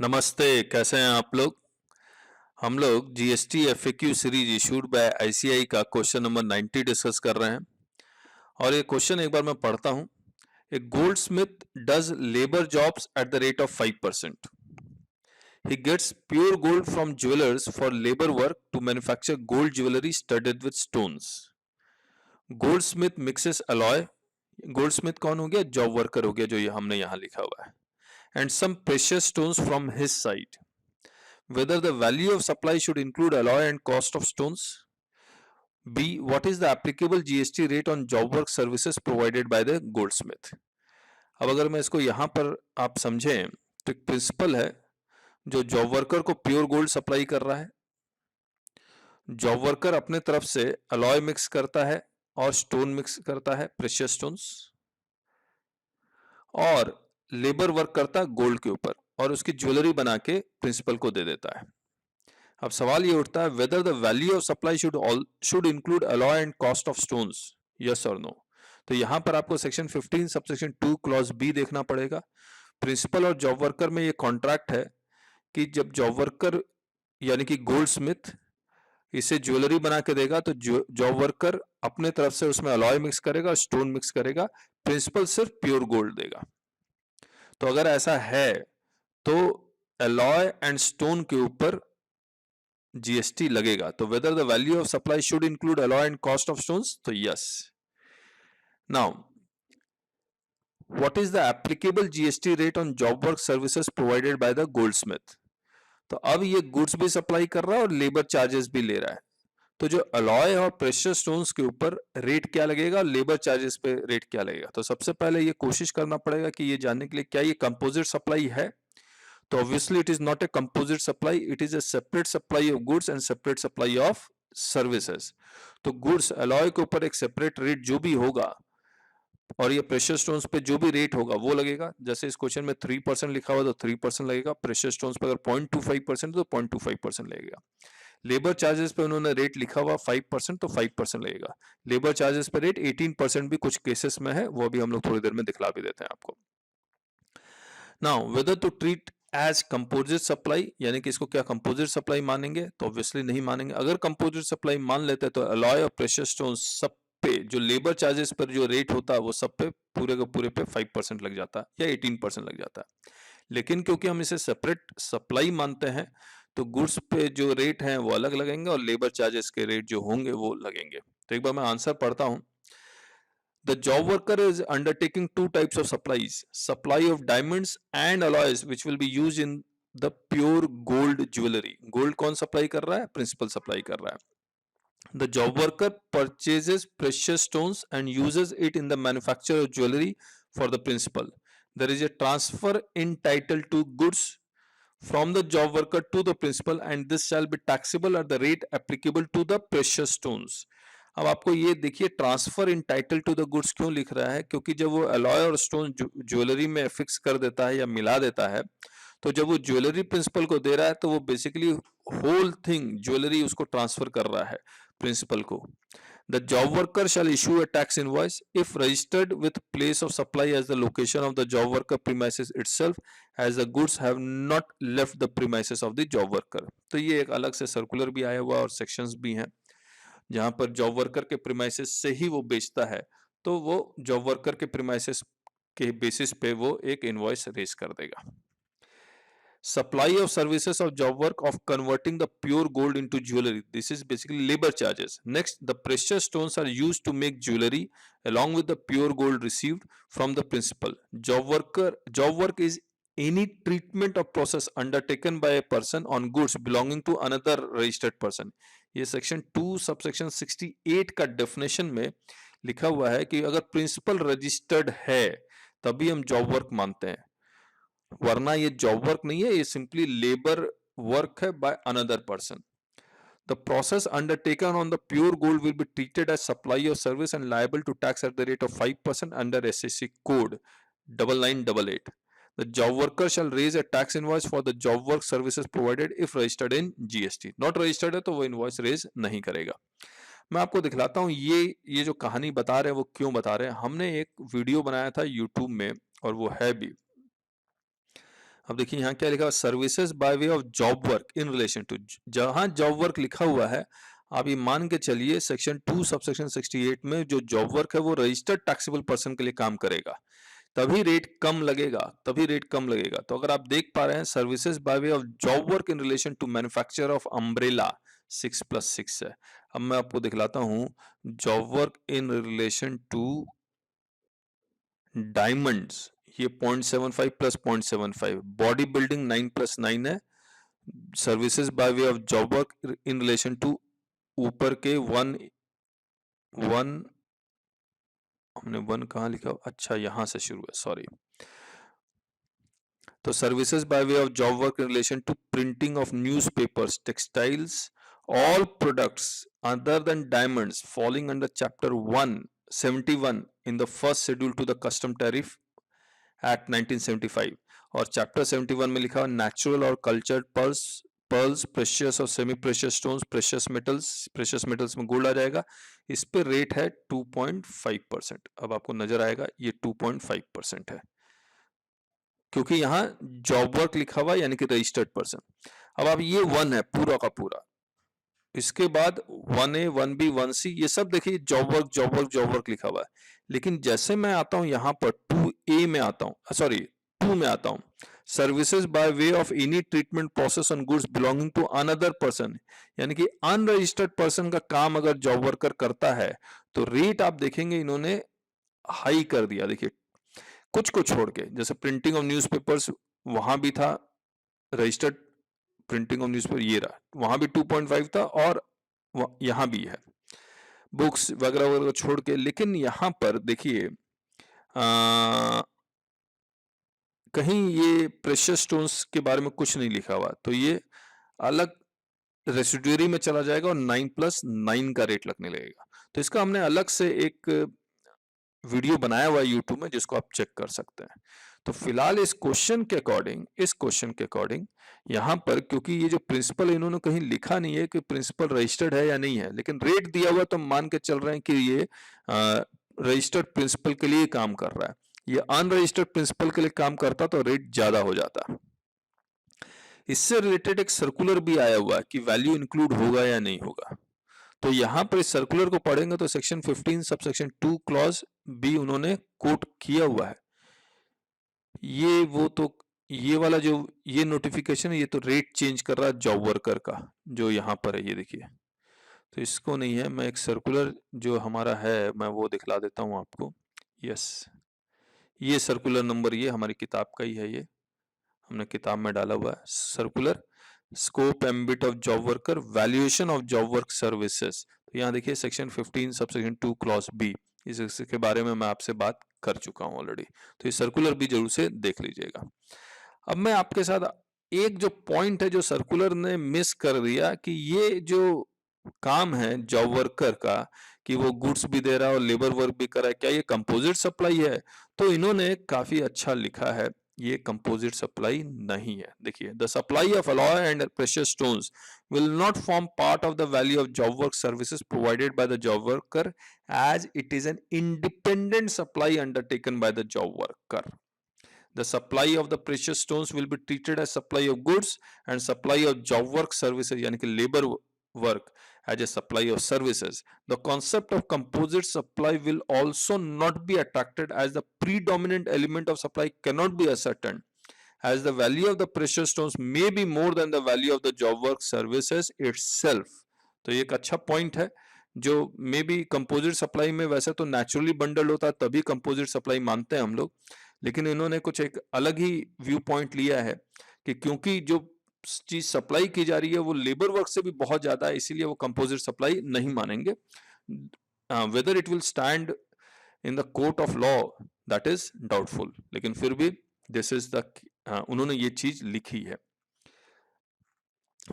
नमस्ते, कैसे हैं आप लोग? हम लोग GST FAQ series issued by ICI का क्वेश्चन नंबर 90 डिस्कस कर रहे हैं और ये क्वेश्चन एक बार मैं पढ़ता हूं। A goldsmith does labour jobs at the rate of 5%. He gets pure gold from jewelers for labor work to manufacture gold jewelry studded with stones. Goldsmith mixes alloy. Goldsmith कौन हो गया? Job worker हो गया, जो ये हमने यहाँ लिखा हुआ है. And some precious stones from his side. Whether the value of supply should include alloy and cost of stones. B. What is the applicable GST rate on job work services provided by the goldsmith? अब अगर मैं इसको यहाँ पर आप समझें तो एक प्रिंसिपल है जो जॉब वर्कर को प्योर गोल्ड सप्लाई कर रहा है. जॉब वर्कर अपने तरफ से अलॉय मिक्स करता है और स्टोन मिक्स करता है, प्रेशियस स्टोन्स, और लेबर वर्क करता है गोल्ड के ऊपर और उसकी ज्वेलरी बना के प्रिंसिपल को दे देता है. अब सवाल ये उठता है, weather the value of supply should include alloy and cost of stones, yes और नो. तो यहां पर आपको सेक्शन 15 सबसेक्शन 2 क्लॉज बी देखना पड़ेगा. प्रिंसिपल और जॉब वर्कर में ये कॉन्ट्रैक्ट है कि जब जॉब वर्कर यानी कि गोल्ड स्मिथ इसे ज्वेलरी बना के देगा तो जॉब वर्कर अपने तरफ से उसमें अलॉय मिक्स करेगा, स्टोन मिक्स करेगा, प्रिंसिपल सिर्फ प्योर गोल्ड देगा. तो अगर ऐसा है तो अलॉय एंड स्टोन के ऊपर जीएसटी लगेगा. तो whether the value of supply should include alloy and cost of stones, तो yes. Now what is the applicable GST rate on job work services provided by the goldsmith. तो अब ये goods भी supply कर रहा है और लेबर चार्जेस भी ले रहा है. तो जो अलॉय और प्रेशियस स्टोन्स के ऊपर रेट क्या लगेगा, लेबर चार्जेस पे रेट क्या लगेगा. तो सबसे पहले ये कोशिश करना पड़ेगा कि ये जानने के लिए क्या ये कंपोजिट सप्लाई है. तो obviously it is not a composite supply, it is a separate supply of goods and separate supply of services. तो goods alloy के ऊपर एक separate rate जो भी होगा और ये precious stones पे जो भी रेट होगा वो लगेगा. जैसे इस क्वेश्चन में 3% लिखा हुआ तो 3% लगेगा. precious stones पे अगर 0.25% तो 0.25% लगेगा. लेबर चार्जेस पे उन्होंने रेट लिखा हुआ 5% तो 5% लगेगा. लेबर चार्जेस पे रेट 18% भी कुछ केसेस में है, वो भी हम लोग थोड़ी देर में दिखला भी देते हैं आपको. Now whether to treat as composite supply, यानी कि इसको क्या कंपोजिट सप्लाई मानेंगे, तो ऑब्वियसली नहीं मानेंगे. अगर कंपोजिट सप्लाई मान लेते तो अलॉय और प्रेशियस स्टोन सब पे जो लेबर चार्जेस पर जो रेट होता है वो सब पे पूरे के पूरे पे 5% लग जाता या 18% लग जाता है. लेकिन क्योंकि हम इसे सेपरेट सप्लाई मानते हैं तो गुड्स पे जो रेट हैं वो अलग लगेंगे और लेबर चार्जेस के रेट जो होंगे वो लगेंगे. तो एक बार मैं आंसर पढ़ता हूं. The job worker is undertaking two types of supplies: supply of diamonds and alloys which will be used in the pure gold jewelry. Gold कौन supply कर रहा है? Principal supply कर रहा है. The job worker purchases precious stones and uses it in the manufacture of jewelry for the principal. There is a transfer in title to goods from the job worker to the principal and this shall be taxable at the rate applicable to the precious stones. अब आपको ये देखिए, transfer in title to the goods क्यों लिख रहा है, क्योंकि जब वो अलॉय और स्टोन ज्वेलरी में फिक्स कर देता है या मिला देता है तो जब वो ज्वेलरी प्रिंसिपल को दे रहा है तो वो बेसिकली होल थिंग ज्वेलरी उसको ट्रांसफर कर रहा है प्रिंसिपल को. The job worker shall issue a tax invoice if registered with place of supply as the location of the job worker premises itself, as the goods have not left the premises of the job worker. तो ये एक अलग से circular भी आया हुआ और sections भी हैं जहां पर जॉब वर्कर के प्रीमाइसेस से ही वो बेचता है तो वो जॉब वर्कर के प्रीमाइसेस के बेसिस पे वो एक इनवॉइस रेज कर देगा. Supply of services of job work of converting the pure gold into jewelry. This is basically labor charges. Next, the precious stones are used to make jewelry along with the pure gold received from the principal. Job work is any treatment or process undertaken by a person on goods belonging to another registered person. ये section 2 subsection 68 का definition में लिखा हुआ है कि अगर principal registered है तभी हम जॉब वर्क मानते हैं, वरना ये जॉब वर्क नहीं है, ये सिंपली लेबर वर्क है by another person. The process undertaken on the pure gold will be treated as supply of service and liable to tax at the rate of 5% under SSC code 9988. The job worker shall raise a tax invoice for the job work services provided if registered in GST. Not registered है तो वो invoice raise नहीं करेगा. मैं आपको दिखलाता हूँ ये जो कहानी बता रहे हैं वो क्यों बता रहे हैं. हमने एक वीडियो बनाया था YouTube में और वो है भी अब देखिए यहाँ क्या लिखा हुआ, services by way of job work in relation to, जहां जॉब वर्क लिखा हुआ है आप ये मान के चलिए सेक्शन 2 सबसेक्शन 68 में जो जॉब वर्क है वो रजिस्टर्ड टैक्सेबल पर्सन के लिए काम करेगा, तभी रेट कम लगेगा, तभी रेट कम लगेगा। तो अगर आप देख पा रहे हैं services by way of job work in relation to manufacture of umbrella 6+6 है। अब मैं आपको दिखलाता हूं job work in relation to diamonds, ये 0.75 प्लस 0.75, बॉडी बिल्डिंग 9+9 है, services by way of job work in relation to ऊपर के 1 हमने 1 कहाँ लिखा, अच्छा यहां से शुरू है, सॉरी। तो services by way of job work in relation to printing of newspapers, textiles, all products other than diamonds falling under chapter 171 in the first schedule to the custom tariff Act 1975, और chapter 71 में लिखा हुआ natural और cultured pearls, precious और semi precious stones, precious metals में gold आ जाएगा। इस पे रेट है 2.5%। अब आपको नजर आएगा ये 2.5% है, क्योंकि यहाँ जॉब वर्क लिखा हुआ यानी कि रजिस्टर्ड पर्सन। अब आप ये 1 है पूरा का पूरा, इसके बाद 1A 1B 1C ये सब देखिए जॉब वर्क लिखा हुआ है, लेकिन जैसे मैं आता हूं यहाँ पर 2A में आता हूं, सॉरी 2 में आता हूं, services by way of any treatment process on goods belonging to another person, यानी कि अनरजिस्टर्ड पर्सन का काम अगर जॉब वर्कर करता है तो रेट आप देखेंगे इन्होंने हाई कर दिया। देखिए कुछ को छोड़ के, जैसे प्रिंटिंग ऑफ न्यूज़पेपर्स वहां भी था रजिस्टर्ड, प्रिंटिंग ऑफ न्यूज़पेपर ये रहा, वहां भी 2.5 था और यहां भी है, बुक्स वगैरह वगैरह छोड़ के। लेकिन यहां पर देखिए कहीं ये प्रेशियस स्टोन्स के बारे में कुछ नहीं लिखा हुआ, तो ये अलग रेसिड्यूरी में चला जाएगा और 9+9 का रेट लगने लगेगा। तो इसका हमने अलग से एक वीडियो बनाया हुआ है यूट्यूब में, जिसको आप चेक कर सकते हैं। तो फिलहाल इस क्वेश्चन के अकॉर्डिंग यहाँ पर, क्योंकि ये जो प्रिंसिपल इन्होंने कहीं लिखा नहीं है कि प्रिंसिपल रजिस्टर्ड है या नहीं है, लेकिन रेट दिया हुआ तो हम मान के चल रहे हैं कि ये रजिस्टर्ड प्रिंसिपल के लिए काम कर रहा है। ये अनरजिस्टर्ड प्रिंसिपल के लिए काम करता तो रेट ज्यादा हो जाता। इससे रिलेटेड एक सर्कुलर भी आया हुआ है कि वैल्यू इंक्लूड होगा या नहीं होगा। तो यहां पर इस सर्कुलर को पढ़ेंगे तो सेक्शन 15 सबसेक्शन 2 क्लॉज बी उन्होंने कोट किया हुआ है। ये वाला जो ये नोटिफिकेशन है, ये तो रेट चेंज कर रहा है जॉब वर्कर का, जो यहाँ पर है ये देखिए। तो इसको नहीं है, मैं एक सर्कुलर जो हमारा है मैं वो दिखला देता हूँ आपको। यस, ये सर्कुलर नंबर ये हमारी किताब का ही है, ये हमने किताब में डाला हुआ है circular scope ambit of job worker valuation of job work services. तो यहाँ देखिए सेक्शन 15 सबसेक्शन 2 क्लॉज बी, इसके बारे में मैं आपसे बात कर चुका हूँ ऑलरेडी, तो ये सर्कुलर भी जरूर से देख लीजिएगा। अब मैं आपके साथ एक जो पॉइंट है जो सर्कुलर ने मिस कर दिया, कि ये जो काम है जॉब वर्कर का कि वो गुड्स भी दे रहा है और लेबर वर्क भी कर रहा है, क्या ये कंपोजिट सप्लाई है? तो इन्होंने काफी अच्छा लिखा है, ये कंपोजिट सप्लाई नहीं है। देखिए the supply of alloy and precious stones will not form part of the value of job work services provided by the job worker, as it is an independent supply undertaken by the job worker. The supply of the precious stones will be treated as supply of goods and supply of job work services यानी कि labor work as a supply of services. The concept of composite supply will also not be attracted, as the predominant element of supply cannot be ascertained, as the value of the precious stones may be more than the value of the job work services itself. तो ये एक अच्छा point है, जो may be composite supply में वैसे तो naturally bundle होता है तभी कंपोजिट सप्लाई मानते हैं हम लोग, लेकिन इन्होंने कुछ एक अलग ही व्यू पॉइंट लिया है कि क्योंकि जो चीज सप्लाई की जा रही है वो लेबर वर्क से भी बहुत ज्यादा है, इसीलिए वो कंपोजिट सप्लाई नहीं मानेंगे। Whether it will stand in the court of law that is doubtful, लेकिन फिर भी दिस इज द उन्होंने ये चीज लिखी है।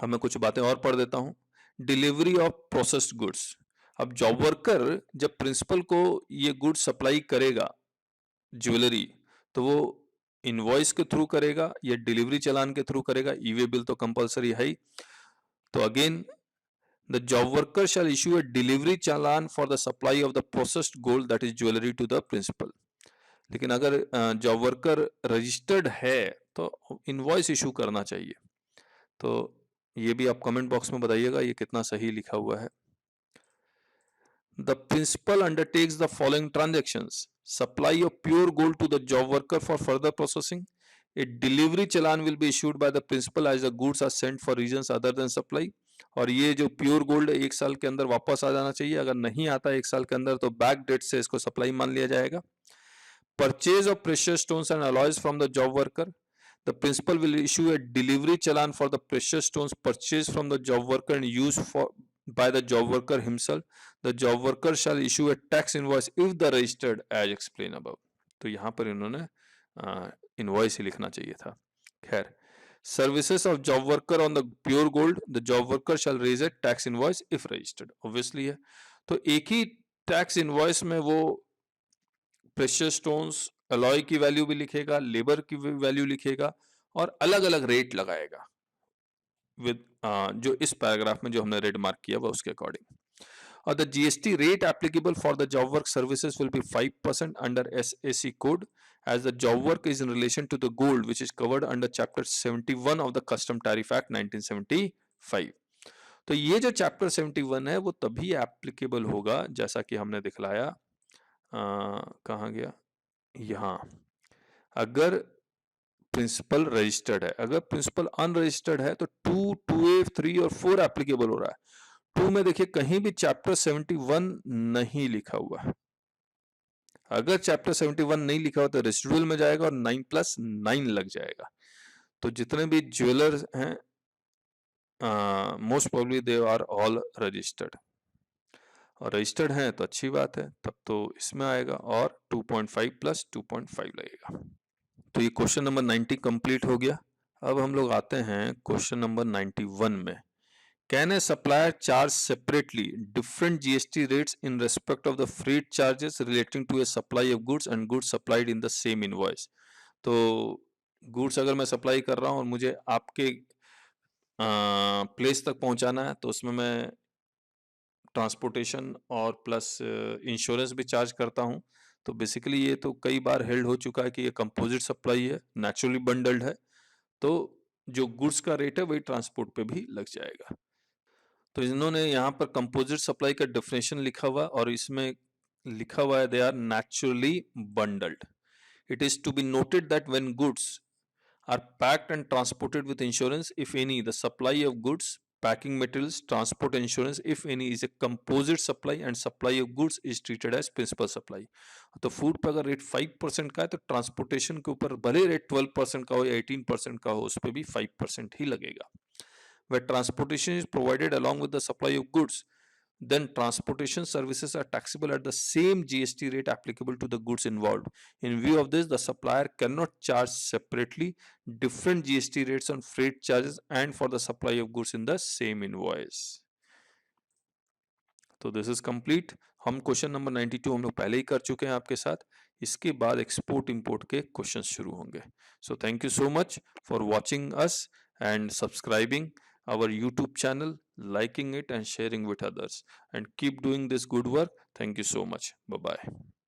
अब मैं कुछ बातें और पढ़ देता हूं। डिलीवरी ऑफ प्रोसेस्ड गुड्स, अब जॉब वर्कर जब प्रिंसिपल को ये गुड्स सप्लाई करेगा ज्वेलरी, तो वो इनवॉइस के थ्रू करेगा या डिलीवरी चालान के थ्रू करेगा, ई वे बिल तो कंपलसरी है ही। तो again the job worker shall issue a delivery challan for the supply of the processed gold that is jewellery to the principal. लेकिन अगर जॉब वर्कर रजिस्टर्ड है तो इनवॉइस इशू करना चाहिए। तो ये भी आप कमेंट बॉक्स में बताइएगा ये कितना सही लिखा हुआ है। The principal undertakes the following transactions: supply of pure gold to the job worker for further processing. A delivery challan will be issued by the principal as the goods are sent for reasons other than supply. और ये जो pure gold 1 साल के अंदर वापस आ जाना चाहिए, अगर नहीं आता 1 साल के अंदर तो बैक डेट से इसको सप्लाई मान लिया जाएगा। Purchase of precious stones and alloys from the job worker. The principal will issue a delivery challan for the precious stones purchased from the job worker and used by the job worker himself. The job worker shall issue a tax invoice if the registered as explained above. तो यहाँ पर इन्होंने invoice ही लिखना चाहिए था। खैर, services of job worker on the pure gold, the job worker shall raise a tax invoice if registered. Obviously है, तो एक ही टैक्स इनवॉइस में वो प्रेशियस स्टोन्स, अलॉय की वैल्यू भी लिखेगा, लेबर की वैल्यू लिखेगा और अलग अलग रेट लगाएगा विद जो इस पैराग्राफ में जो हमने रेड मार्क किया हुआ उसके अकॉर्डिंग। और the GST rate applicable for the job work services will be 5% under SSC code as the job work is in relation to the gold which is covered under chapter 71 of the custom tariff act 1975। तो ये जो chapter 71 है वो तभी applicable होगा जैसा कि हमने दिखलाया, कहाँ गया, यहाँ, अगर प्रिंसिपल रजिस्टर्ड है। अगर प्रिंसिपल अनरजिस्टर्ड है तो 2, 2A, 3 और 4 एप्लीकेबल हो रहा है। 2 में देखिए कहीं भी चैप्टर 71 नहीं लिखा हुआ है। अगर चैप्टर 71 नहीं लिखा हुआ तो रेसिडुअल में जाएगा और 9+9 लग जाएगा। तो जितने भी ज्वेलर्स हैं most probably they are all registered, और रजिस्टर्ड हैं तो अच्छी बात है, तब तो इसमें आएगा और 2.5 + 2.5 लगेगा। तो ये क्वेश्चन नंबर 90 कंप्लीट हो गया। अब हम लोग आते हैं क्वेश्चन नंबर 91 में। Can a supplier charge separately different GST rates in respect of the freight charges relating to a supply of goods and goods supplied in the same invoice. तो goods अगर मैं सप्लाई कर रहा हूँ और मुझे आपके प्लेस तक पहुंचाना है तो उसमें मैं ट्रांसपोर्टेशन और प्लस इंश्योरेंस भी चार्ज करता हूं। तो बेसिकली ये तो कई बार हेल्ड हो चुका है कि ये कंपोजिट सप्लाई है, नेचुरली बंडल्ड है, तो जो गुड्स का रेट है वही ट्रांसपोर्ट पे भी लग जाएगा। तो इन्होंने यहाँ पर कंपोजिट सप्लाई का डेफिनेशन लिखा हुआ और इसमें लिखा हुआ है they are naturally bundled. It is to be noted that when goods are packed and transported with insurance if any, the supply of goods, packing materials, transport insurance if any is a composite supply and supply of goods is treated as principal supply। तो food पे अगर rate 5% का है तो transportation के ऊपर भले rate 12% का हो या 18% का हो उस पर भी 5% ही लगेगा। Where transportation is provided along with the supply of goods, then transportation services are taxable at the same GST rate applicable to the goods involved. In view of this, the supplier cannot charge separately different GST rates on freight charges and for the supply of goods in the same invoice. तो this is complete. हम question number 92 हम लोग पहले ही कर चुके हैं आपके साथ। इसके बाद एक्सपोर्ट इंपोर्ट के क्वेश्चन शुरू होंगे। So thank you so much for watching us and subscribing our YouTube channel, liking it and sharing with others, and keep doing this good work. Thank you so much. Bye bye.